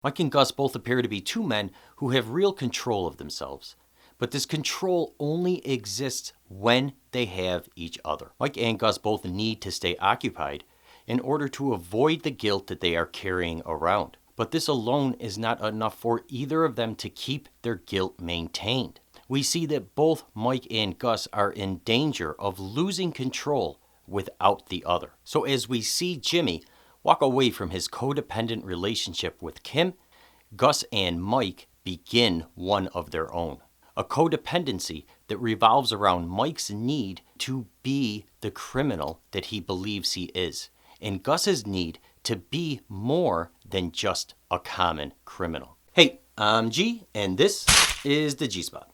Mike and Gus both appear to be two men who have real control of themselves. But this control only exists when they have each other. Mike and Gus both need to stay occupied in order to avoid the guilt that they are carrying around. But this alone is not enough for either of them to keep their guilt maintained. We see that both Mike and Gus are in danger of losing control without the other. So as we see Jimmy walk away from his codependent relationship with Kim, Gus and Mike begin one of their own. A codependency that revolves around Mike's need to be the criminal that he believes he is, and Gus's need to be more than just a common criminal. Hey, I'm G, and this is the G-Spot.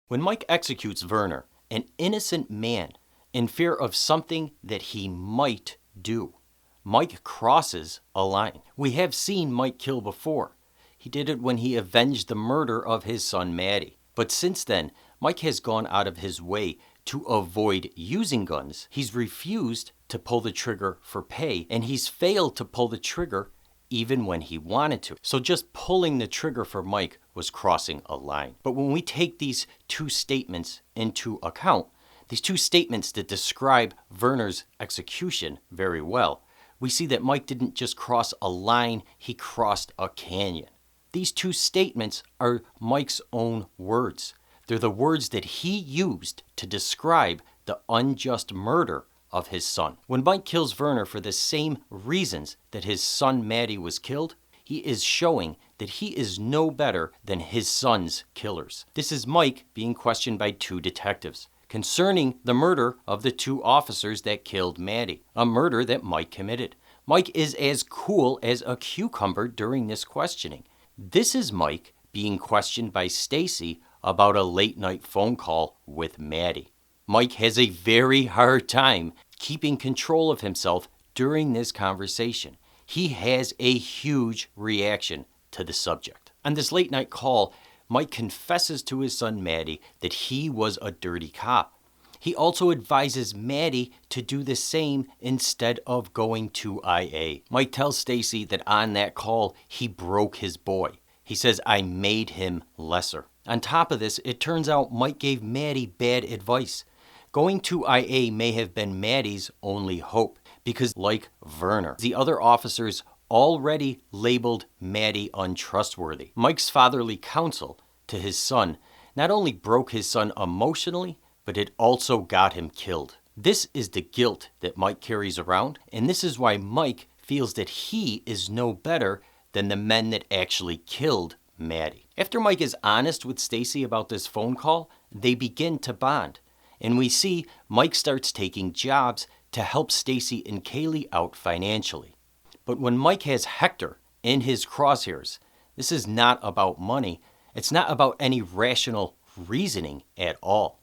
When Mike executes Werner, an innocent man, in fear of something that he might do, Mike crosses a line. We have seen Mike kill before. He did it when he avenged the murder of his son Maddie. But since then, Mike has gone out of his way to avoid using guns. He's refused to pull the trigger for pay, and he's failed to pull the trigger even when he wanted to. So just pulling the trigger for Mike was crossing a line. But when we take these two statements into account, these two statements that describe Werner's execution very well, we see that Mike didn't just cross a line, he crossed a canyon. These two statements are Mike's own words. They're the words that he used to describe the unjust murder of his son. When Mike kills Werner for the same reasons that his son Maddie was killed, he is showing that he is no better than his son's killers. This is Mike being questioned by two detectives concerning the murder of the two officers that killed Maddie, a murder that Mike committed. Mike is as cool as a cucumber during this questioning. This is Mike being questioned by Stacy about a late night phone call with Maddie. Mike has a very hard time keeping control of himself during this conversation. He has a huge reaction to the subject. On this late night call, Mike confesses to his son Maddie that he was a dirty cop. He also advises Maddie to do the same instead of going to IA. Mike tells Stacy that on that call, he broke his boy. He says, "I made him lesser." On top of this, it turns out Mike gave Maddie bad advice. Going to IA may have been Maddie's only hope because, like Werner, the other officers already labeled Maddie untrustworthy. Mike's fatherly counsel to his son not only broke his son emotionally, but it also got him killed. This is the guilt that Mike carries around, and this is why Mike feels that he is no better than the men that actually killed Maddie. After Mike is honest with Stacy about this phone call, they begin to bond, and we see Mike starts taking jobs to help Stacy and Kaylee out financially. But when Mike has Hector in his crosshairs, this is not about money. It's not about any rational reasoning at all.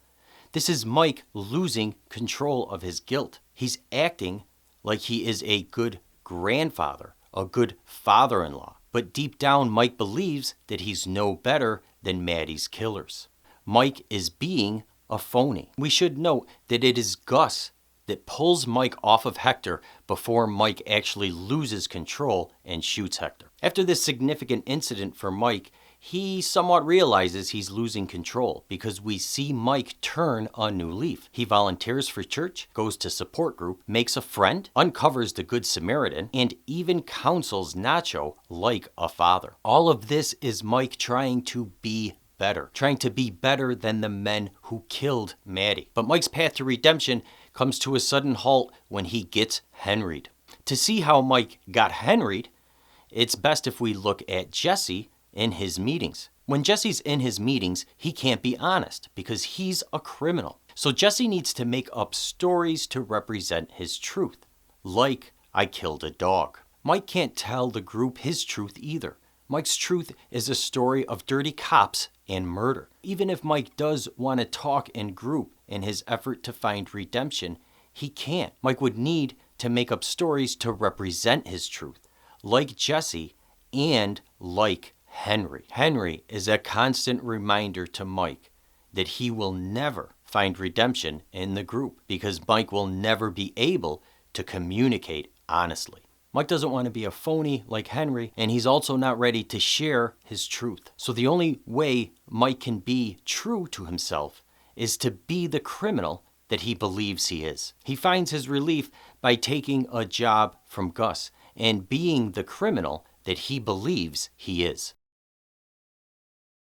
This is Mike losing control of his guilt. He's acting like he is a good grandfather, a good father-in-law. But deep down, Mike believes that he's no better than Maddie's killers. Mike is being a phony. We should note that it is Gus that pulls Mike off of Hector before Mike actually loses control and shoots Hector. After this significant incident for Mike, he somewhat realizes he's losing control because we see Mike turn a new leaf. He volunteers for church, goes to support group, makes a friend, uncovers the Good Samaritan, and even counsels Nacho like a father. All of this is Mike trying to be better than the men who killed Maddie. But Mike's path to redemption comes to a sudden halt when he gets Henried. To see how Mike got Henried, it's best if we look at Jesse in his meetings. When Jesse's in his meetings, he can't be honest because he's a criminal. So Jesse needs to make up stories to represent his truth, like, "I killed a dog." Mike can't tell the group his truth either. Mike's truth is a story of dirty cops and murder. Even if Mike does want to talk in group in his effort to find redemption, he can't. Mike would need to make up stories to represent his truth, like Jesse and like Henry. Henry is a constant reminder to Mike that he will never find redemption in the group because Mike will never be able to communicate honestly. Mike doesn't want to be a phony like Henry, and he's also not ready to share his truth. So the only way Mike can be true to himself is to be the criminal that he believes he is. He finds his relief by taking a job from Gus and being the criminal that he believes he is.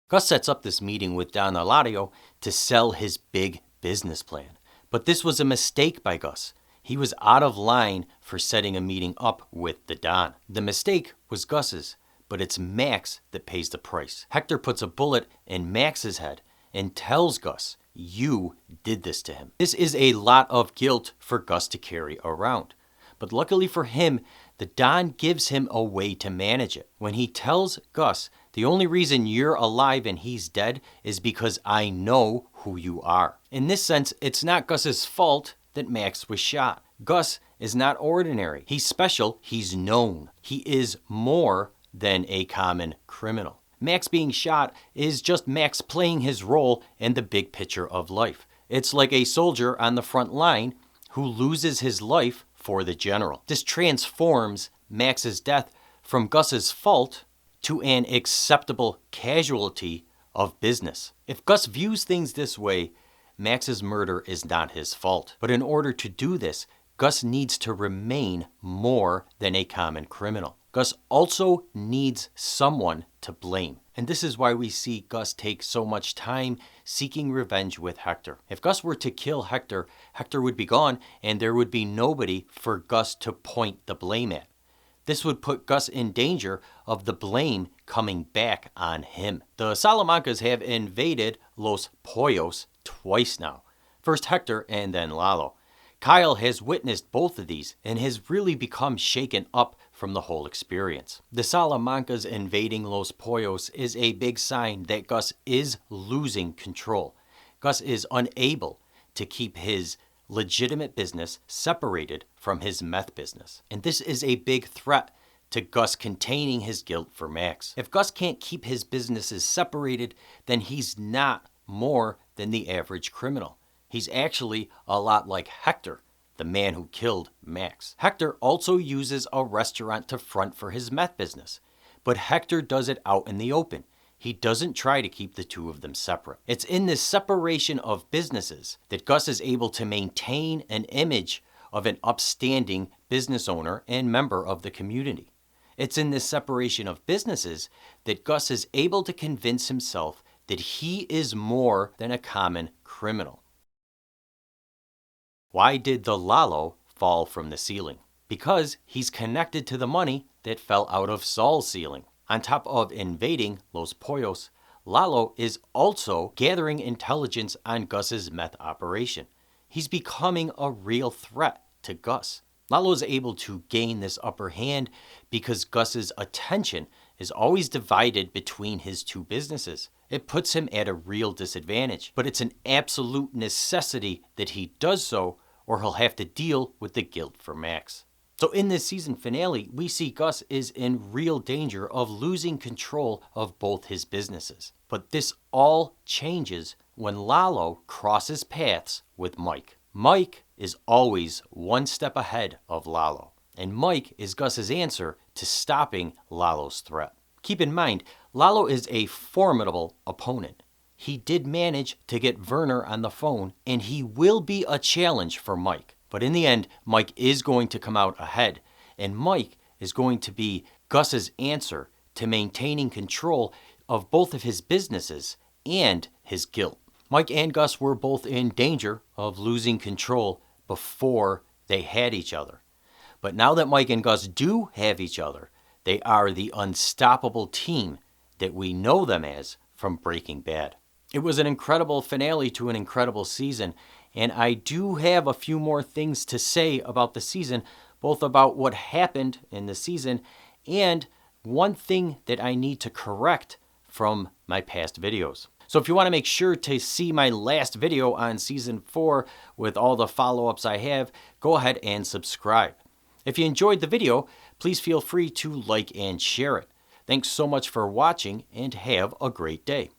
Gus sets up this meeting with Don Lalo to sell his big business plan. But this was a mistake by Gus. He was out of line for setting a meeting up with the Don. The mistake was Gus's, but it's Max that pays the price. Hector puts a bullet in Max's head and tells Gus, "You did this to him." This is a lot of guilt for Gus to carry around. But luckily for him, the Don gives him a way to manage it. When he tells Gus, "The only reason you're alive and he's dead is because I know who you are." In this sense, it's not Gus's fault that Max was shot. Gus is not ordinary. He's special. He's known. He is more than a common criminal. Max being shot is just Max playing his role in the big picture of life. It's like a soldier on the front line who loses his life for the general. This transforms Max's death from Gus's fault to an acceptable casualty of business. If Gus views things this way, Max's murder is not his fault. But in order to do this, Gus needs to remain more than a common criminal. Gus also needs someone to blame. And this is why we see Gus take so much time seeking revenge with Hector. If Gus were to kill Hector, Hector would be gone and there would be nobody for Gus to point the blame at. This would put Gus in danger of the blame coming back on him. The Salamancas have invaded Los Pollos twice now. First Hector and then Lalo. Kyle has witnessed both of these and has really become shaken up from the whole experience. The Salamancas invading Los Pollos is a big sign that Gus is losing control. Gus is unable to keep his legitimate business separated from his meth business. And this is a big threat to Gus containing his guilt for Max. If Gus can't keep his businesses separated, then he's not more than the average criminal. He's actually a lot like Hector, the man who killed Max. Hector also uses a restaurant to front for his meth business, but Hector does it out in the open. He doesn't try to keep the two of them separate. It's in this separation of businesses that Gus is able to maintain an image of an upstanding business owner and member of the community. It's in this separation of businesses that Gus is able to convince himself that he is more than a common criminal. Why did the Lalo fall from the ceiling? Because he's connected to the money that fell out of Saul's ceiling. On top of invading Los Pollos, Lalo is also gathering intelligence on Gus's meth operation. He's becoming a real threat to Gus. Lalo is able to gain this upper hand because Gus's attention is always divided between his two businesses. It puts him at a real disadvantage, but it's an absolute necessity that he does so, or he'll have to deal with the guilt for Max. So in this season finale, we see Gus is in real danger of losing control of both his businesses. But this all changes when Lalo crosses paths with Mike. Mike is always one step ahead of Lalo, and Mike is Gus's answer to stopping Lalo's threat. Keep in mind, Lalo is a formidable opponent. He did manage to get Werner on the phone, and he will be a challenge for Mike. But in the end, Mike is going to come out ahead, and Mike is going to be Gus's answer to maintaining control of both of his businesses and his guilt. Mike and Gus were both in danger of losing control before they had each other. But now that Mike and Gus do have each other, they are the unstoppable team that we know them as from Breaking Bad. It was an incredible finale to an incredible season, and I do have a few more things to say about the season, both about what happened in the season and one thing that I need to correct from my past videos. So if you want to make sure to see my last video on season 4 with all the follow-ups I have, go ahead and subscribe. If you enjoyed the video, please feel free to like and share it. Thanks so much for watching and have a great day.